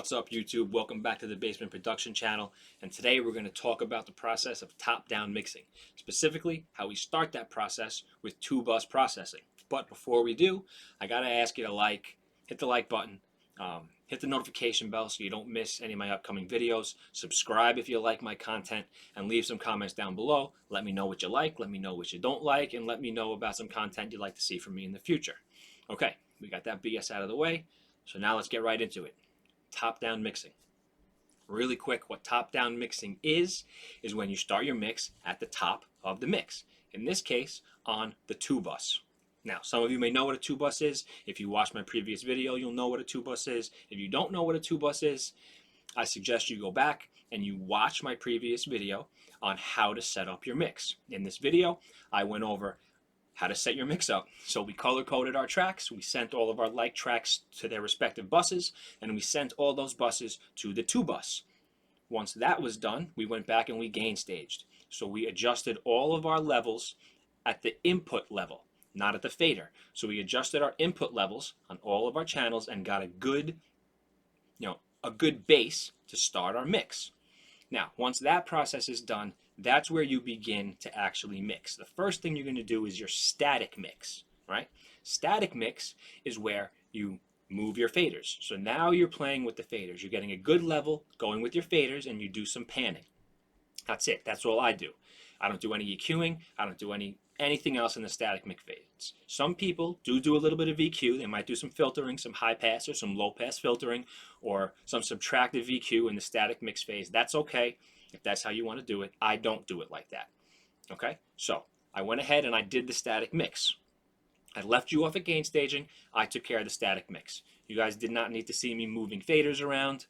What's up, YouTube? Welcome back to the Basement Production channel, and today we're going to talk about the process of top-down mixing, specifically how we start that process with two-bus processing. But before we do, I got to ask you to hit the like button, hit the notification bell so you don't miss any of my upcoming videos, subscribe if you like my content, and leave some comments down below. Let me know what you like, let me know what you don't like, and let me know about some content you'd like to see from me in the future. Okay, we got that BS out of the way, so now let's get right into it. Top-down mixing. Really quick, what top-down mixing is when you start your mix at the top of the mix. In this case, on the two-bus. Now, some of you may know what a two-bus is. If you watched my previous video, you'll know what a two-bus is. If you don't know what a two-bus is, I suggest you go back and you watch my previous video on how to set up your mix. In this video, I went over how to set your mix up. So we color-coded our tracks, we sent all of our like tracks to their respective buses, and we sent all those buses to the two-bus. Once that was done, we went back and we gain staged. So we adjusted all of our levels at the input level, not at the fader. So we adjusted our input levels on all of our channels and got a good base to start our mix. Now, once that process is done, that's where you begin to actually mix. The first thing you're going to do is your static mix, right? Static mix is where you move your faders. So now you're playing with the faders. You're getting a good level going with your faders, and you do some panning. That's it. That's all I do. I don't do any EQing. I don't do anything else in the static mix phase. Some people do a little bit of EQ. They might do some filtering, some high pass or some low pass filtering, or some subtractive EQ in the static mix phase. That's okay if that's how you want to do it. I don't do it like that. Okay, so I went ahead and I did the static mix. I left you off at gain staging. I took care of the static mix. You guys did not need to see me moving faders around.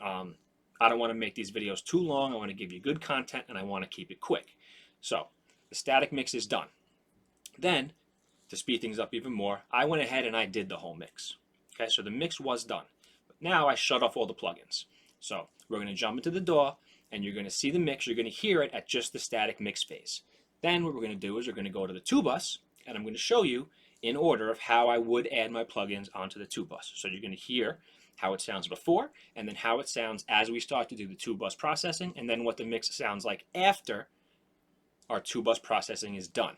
I don't want to make these videos too long. I want to give you good content, and I want to keep it quick. So the static mix is done. Then, to speed things up even more, I went ahead and I did the whole mix. Okay, so the mix was done. But now I shut off all the plugins. So we're going to jump into the DAW, and you're going to see the mix. You're going to hear it at just the static mix phase. Then what we're going to do is we're going to go to the two-bus, and I'm going to show you in order of how I would add my plugins onto the two-bus. So you're going to hear how it sounds before, and then how it sounds as we start to do the two-bus processing, and then what the mix sounds like after our two-bus processing is done.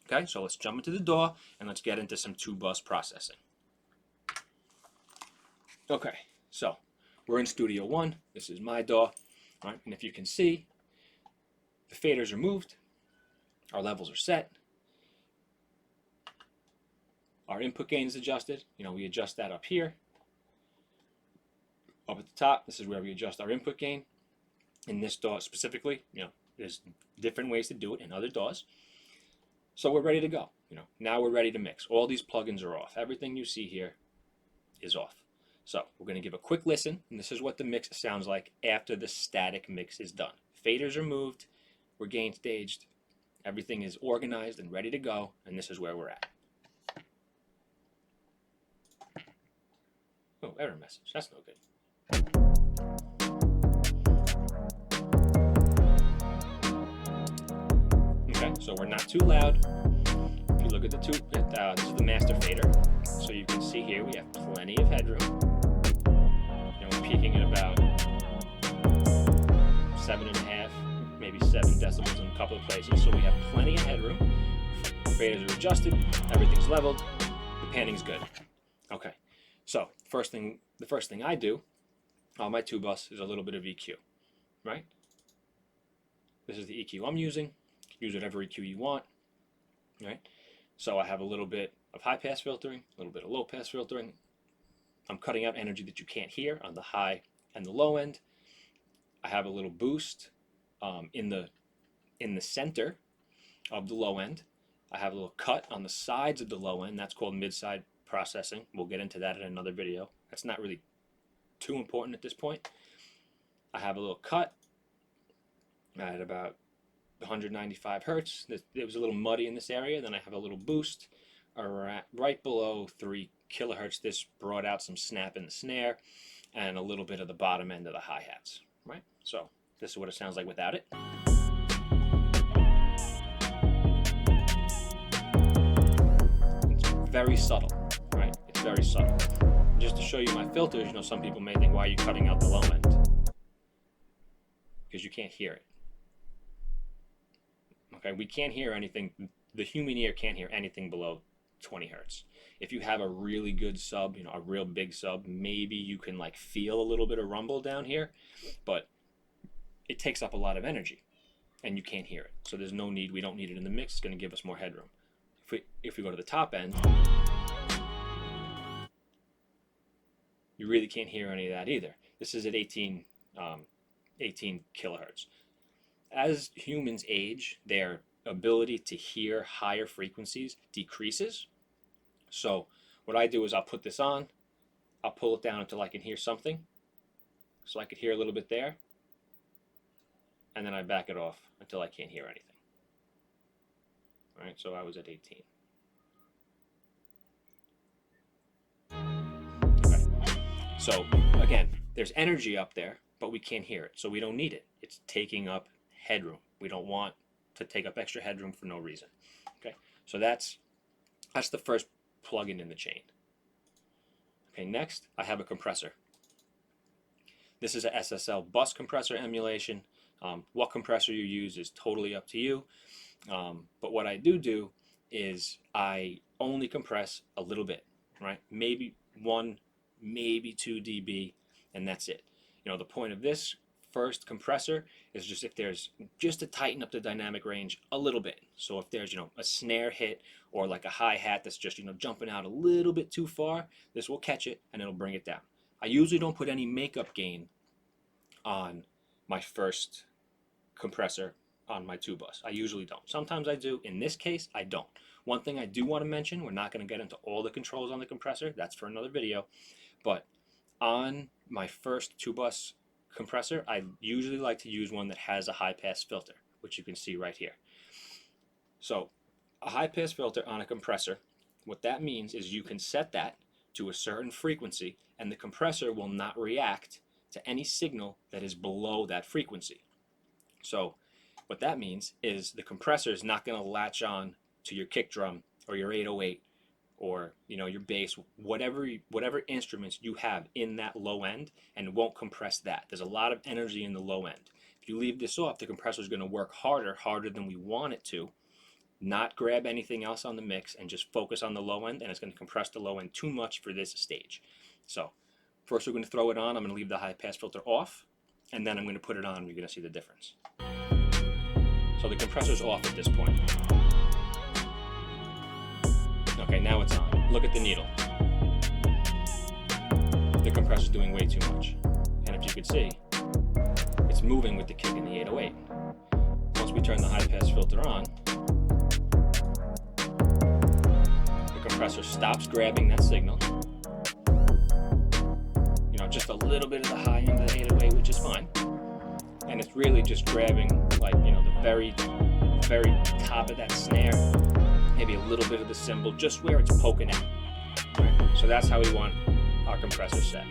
Okay, so let's jump into the DAW, and let's get into some two-bus processing. Okay, so we're in Studio One. This is my DAW. Right, and if you can see, the faders are moved, our levels are set, our input gain is adjusted. We adjust that up here. Up at the top, this is where we adjust our input gain. In this DAW specifically, there's different ways to do it in other DAWs. So we're ready to go. Now we're ready to mix. All these plugins are off. Everything you see here is off. So we're going to give a quick listen, and this is what the mix sounds like after the static mix is done. Faders are moved, we're gain staged, everything is organized and ready to go, and this is where we're at. Oh, error message, that's no good. Okay, so we're not too loud. If you look at this is the master fader, so you can see here we have plenty of headroom. We're peaking at about 7.5, maybe 7 decibels in a couple of places, so we have plenty of headroom. The faders are adjusted, everything's leveled, the panning's good. Okay, so the first thing I do on my two-bus is a little bit of EQ, right? This is the EQ I'm using. You can use whatever EQ you want, right? So I have a little bit of high-pass filtering, a little bit of low-pass filtering. I'm cutting out energy that you can't hear on the high and the low end. I have a little boost in the center of the low end. I have a little cut on the sides of the low end. That's called mid-side processing. We'll get into that in another video. That's not really too important at this point. I have a little cut at about 195 hertz. It was a little muddy in this area. Then I have a little boost right below 3 kilohertz. This brought out some snap in the snare and a little bit of the bottom end of the hi-hats, right? So this is what it sounds like without it. It's very subtle, right? It's very subtle. I'm just to show you my filters, some people may think, why are you cutting out the low end? Because you can't hear it. Okay, we can't hear anything. The human ear can't hear anything below 20 hertz. If you have a really good sub, a real big sub, maybe you can like feel a little bit of rumble down here, but it takes up a lot of energy and you can't hear it. So there's no need, we don't need it in the mix. It's going to give us more headroom. If we go to the top end, you really can't hear any of that either. This is at 18 kilohertz. As humans age, their ability to hear higher frequencies decreases. So what I do is I'll put this on, I'll pull it down until I can hear something. So I could hear a little bit there, and then I back it off until I can't hear anything. All right, so I was at 18. Okay. So again, there's energy up there, but we can't hear it, so we don't need it. It's taking up headroom. We don't want to take up extra headroom for no reason. Okay, so that's the first plugin in the chain. Okay, next I have a compressor. This is a SSL bus compressor emulation. What compressor you use is totally up to you. But what I do is I only compress a little bit, right? Maybe 1, maybe 2 dB, and that's it. The point of this first compressor is just if there's just to tighten up the dynamic range a little bit. So if there's a snare hit or like a hi-hat that's just jumping out a little bit too far, this will catch it and it'll bring it down. I usually don't put any makeup gain on my first compressor on my 2-bus. I usually don't. Sometimes I do. In this case, I don't. One thing I do want to mention, we're not going to get into all the controls on the compressor. That's for another video. But on my first 2-bus compressor, I usually like to use one that has a high-pass filter, which you can see right here. So a high-pass filter on a compressor, what that means is you can set that to a certain frequency and the compressor will not react to any signal that is below that frequency. So what that means is the compressor is not going to latch on to your kick drum or your 808 or your bass, whatever instruments you have in that low end, and it won't compress that. There's a lot of energy in the low end. If you leave this off, the compressor is going to work harder than we want it to, not grab anything else on the mix, and just focus on the low end, and it's going to compress the low end too much for this stage. So first we're going to throw it on. I'm going to leave the high pass filter off, and then I'm going to put it on and you're going to see the difference. So the compressor's off at this point. Okay, now it's on. Look at the needle. The compressor's doing way too much. And if you could see, it's moving with the kick in the 808. Once we turn the high pass filter on, the compressor stops grabbing that signal. Just a little bit of the high end of the 808, which is fine. And it's really just grabbing the very top of that snare, maybe a little bit of the cymbal, just where it's poking out. Right? So that's how we want our compressor set.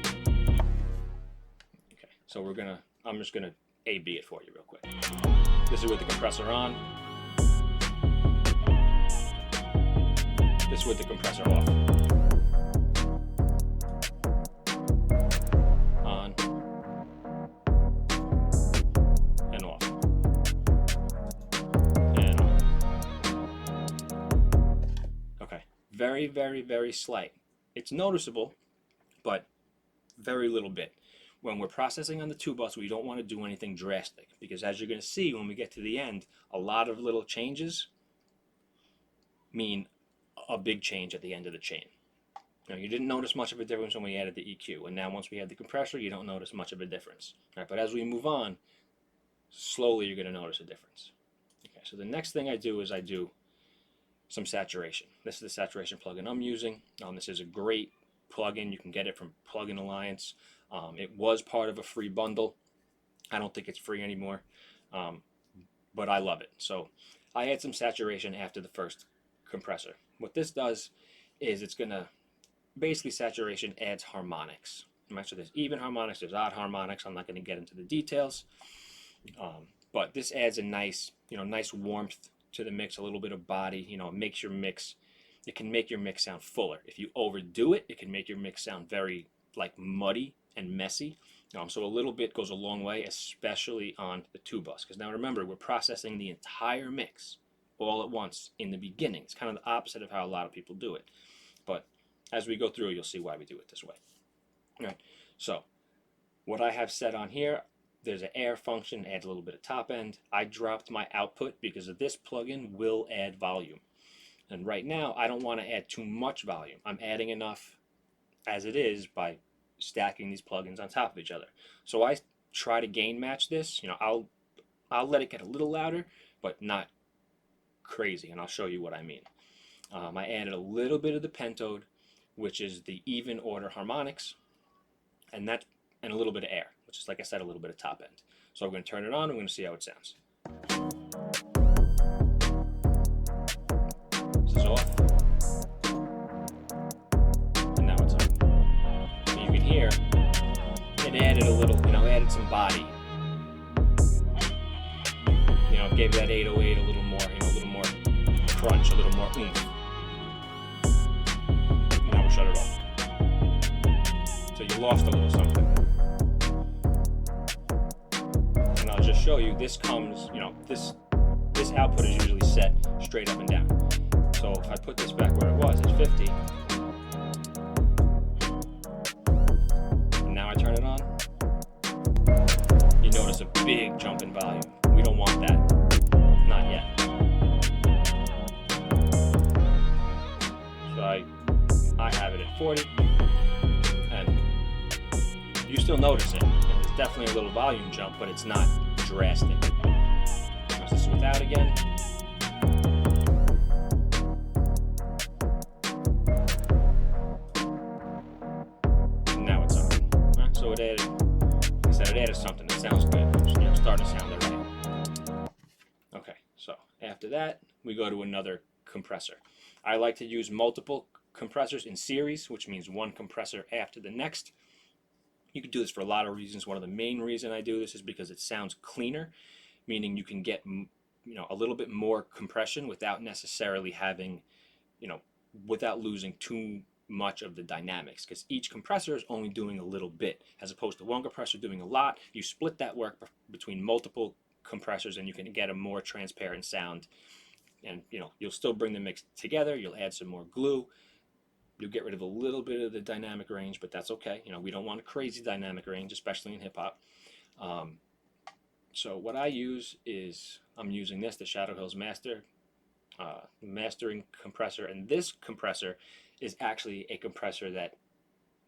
Okay, so I'm just gonna A/B it for you real quick. This is with the compressor on. This is with the compressor off. On and off. And on. Okay, very, very, very slight. It's noticeable, but very little bit. When we're processing on the 2-bus, we don't want to do anything drastic, because as you're going to see when we get to the end, a lot of little changes mean a big change at the end of the chain. You didn't notice much of a difference when we added the EQ, and now once we add the compressor, you don't notice much of a difference. All right, but as we move on, slowly you're going to notice a difference. Okay, so the next thing I do is I do some saturation. This is the saturation plugin I'm using. This is a great plugin. You can get it from Plugin Alliance. It was part of a free bundle. I don't think it's free anymore, but I love it. So I add some saturation after the first compressor. What this does is it's going to basically, saturation adds harmonics. Right? So there's even harmonics, there's odd harmonics. I'm not going to get into the details, but this adds a nice, nice warmth to the mix, a little bit of body. It makes your mix it can make your mix sound fuller. If you overdo it, it can make your mix sound very like muddy and messy. So a little bit goes a long way, especially on the 2-bus. Because now remember, we're processing the entire mix all at once in the beginning. It's kind of the opposite of how a lot of people do it. But as we go through, you'll see why we do it this way. All right. So what I have set on here, there's an air function, adds a little bit of top end. I dropped my output because of this plugin will add volume. And right now, I don't want to add too much volume. I'm adding enough as it is by stacking these plugins on top of each other. So I try to gain match this. I'll let it get a little louder, but not crazy, and I'll show you what I mean. I added a little bit of the pentode, which is the even order harmonics, and a little bit of air, which is, like I said, a little bit of top end. So I'm going to turn it on, and we're going to see how it sounds. This is off, and now it's on. So you can hear it added a little, added some body. Gave that 808 a little more, a little more crunch, a little more oomph. Now we'll shut it off. So you lost a little something. And I'll just show you, this comes, this output is usually set straight up and down. So if I put this back where it was, at 50, and now I turn it on, you notice a big jump in volume. We don't want that. Not yet. So I have it at 40, and you still notice it. And it's definitely a little volume jump, but it's not drastic. Press this without again. And now it's on. So it added, like I said, it added something. It sounds good. It's starting to sound all right. Okay, so after that, we go to another compressor. I like to use multiple compressors in series, which means one compressor after the next. You can do this for a lot of reasons. One of the main reasons I do this is because it sounds cleaner, meaning you can get a little bit more compression without necessarily having, without losing too much of the dynamics, because each compressor is only doing a little bit, as opposed to one compressor doing a lot. You split that work between multiple compressors and you can get a more transparent sound, and you'll still bring the mix together. You'll add some more glue, you'll get rid of a little bit of the dynamic range, but that's okay. We don't want a crazy dynamic range, especially in hip-hop. So what I use is, I'm using this, the Shadow Hills mastering compressor, and this compressor is actually a compressor that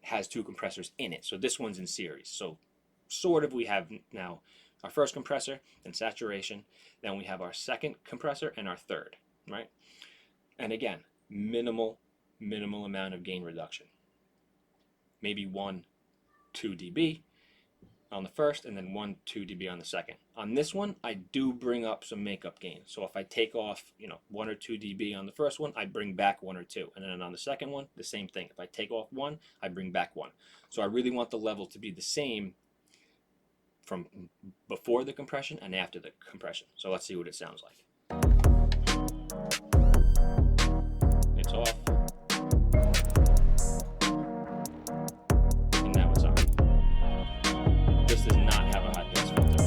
has 2 compressors in it. So this one's in series. So sort of, we have now our first compressor and saturation, then we have our second compressor and our third, right? And again, minimal amount of gain reduction. Maybe 1-2 dB on the first, and then 1-2 dB on the second. On this one, I do bring up some makeup gain. So if I take off, 1 or 2 dB on the first one, I bring back 1 or 2. And then on the second one, the same thing. If I take off 1, I bring back 1. So I really want the level to be the same from before the compression and after the compression. So let's see what it sounds like. It's off. And now it's on. This does not have a high pass filter.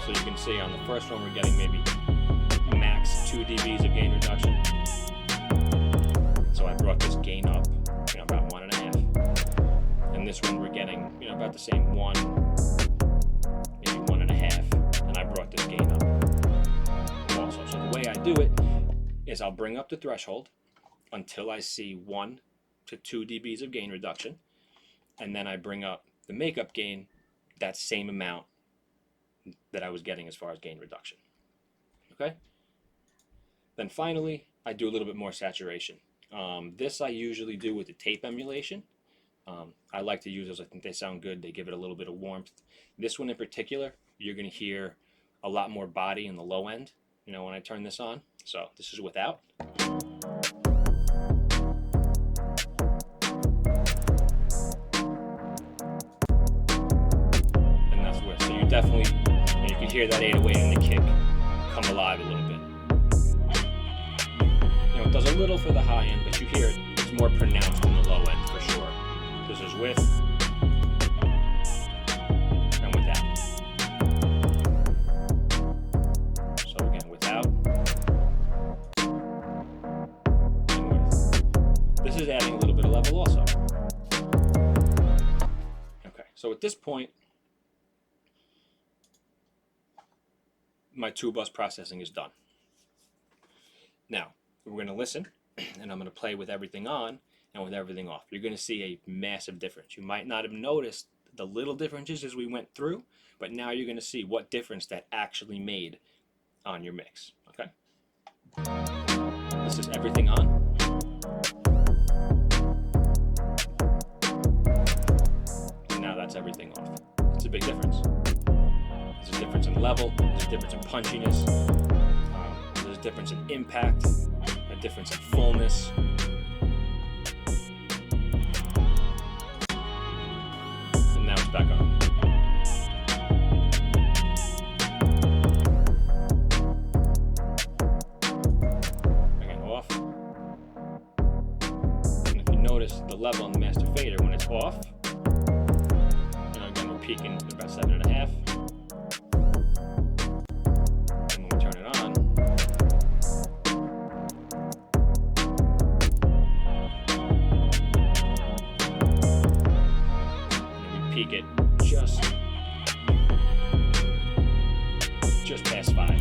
So you can see on the first one we're getting maybe max 2 dBs of gain reduction. So I brought this gain up, about 1.5. And this one we're getting, about the same 1, maybe 1.5. And I brought this gain up also. So the way I do it is I'll bring up the threshold until I see 1 to 2 dBs of gain reduction. And then I bring up the makeup gain, that same amount that I was getting as far as gain reduction. Okay? Then finally, I do a little bit more saturation. This I usually do with the tape emulation. I like to use those. I think they sound good. They give it a little bit of warmth. This one in particular, you're going to hear a lot more body in the low end, when I turn this on. So this is without. And that's where, so you definitely, and you can hear that 808 in the kick come alive a little bit. You know, it does a little for the high end, but you hear it's more pronounced in the low end for sure. This is with and without. So again, without and with. This is adding a little bit of level also. Okay, so at this point, my 2-bus processing is done. Now, we're going to listen, and I'm going to play with everything on and with everything off. You're going to see a massive difference. You might not have noticed the little differences as we went through, but now you're going to see what difference that actually made on your mix. Okay? This is everything on. And now that's everything off. It's a big difference. There's a difference in level, there's a difference in punchiness, there's a difference in impact, a difference in fullness. And now it's back on. Again, off. And if you notice the level on the master fader when it's off, you know, again, we're peaking at about 7.5. Peak it just past 5,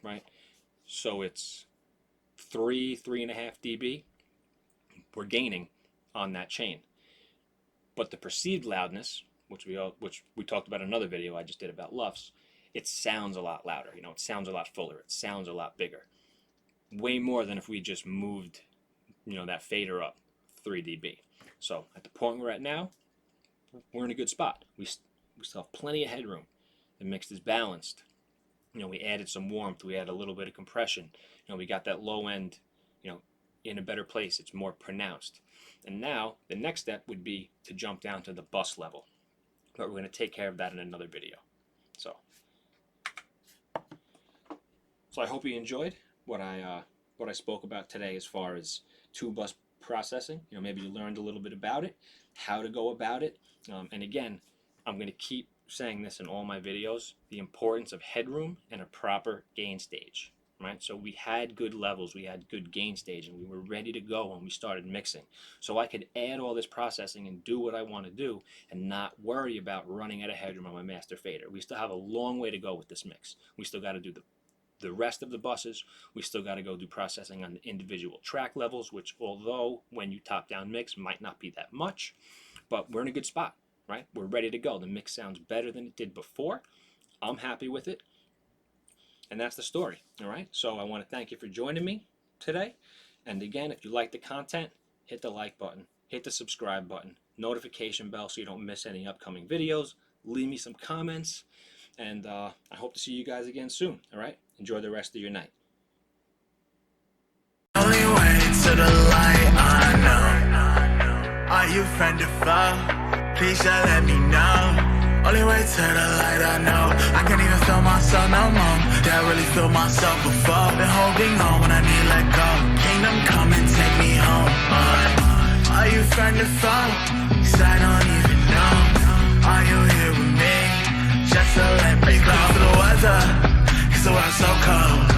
right? So it's 3.5 dB. We're gaining on that chain, but the perceived loudness, which we talked about in another video I just did about LUFS, it sounds a lot louder. You know, it sounds a lot fuller. It sounds a lot bigger. Way more than if we just moved, you know, that fader up 3 dB. So at the point we're at now, we're in a good spot. We still have plenty of headroom. The mix is balanced. You know, we added some warmth. We added a little bit of compression. You know, we got that low end, you know, in a better place. It's more pronounced. And now the next step would be to jump down to the bus level. But we're going to take care of that in another video. So I hope you enjoyed what I spoke about today as far as 2-bus processing. You know, maybe you learned a little bit about it, how to go about it, and again, I'm going to keep saying this in all my videos, the importance of headroom and a proper gain stage, right? So we had good levels, we had good gain stage, and we were ready to go when we started mixing. So I could add all this processing and do what I want to do and not worry about running out of headroom on my master fader. We still have a long way to go with this mix. We still got to do the rest of the buses. We still got to go do processing on the individual track levels, which although when you top down mix might not be that much, but we're in a good spot, right? We're ready to go. The mix sounds better than it did before. I'm happy with it. And that's the story, all right? So I want to thank you for joining me today. And again, if you like the content, hit the like button, hit the subscribe button, notification bell so you don't miss any upcoming videos. Leave me some comments, and I hope to see you guys again soon, all right? Enjoy the rest of your night. Only way to the light, I know. Are you friend or foe? Please just let me know. Only way to the light, I know. I can't even feel myself no more. That really feel myself before. Been holding on when I need let go. Kingdom come and take me home. Are you friend or foe? 'Cause I don't even know. Are you here with me? Just to let me go. For the weather, 'cause the world's so cold.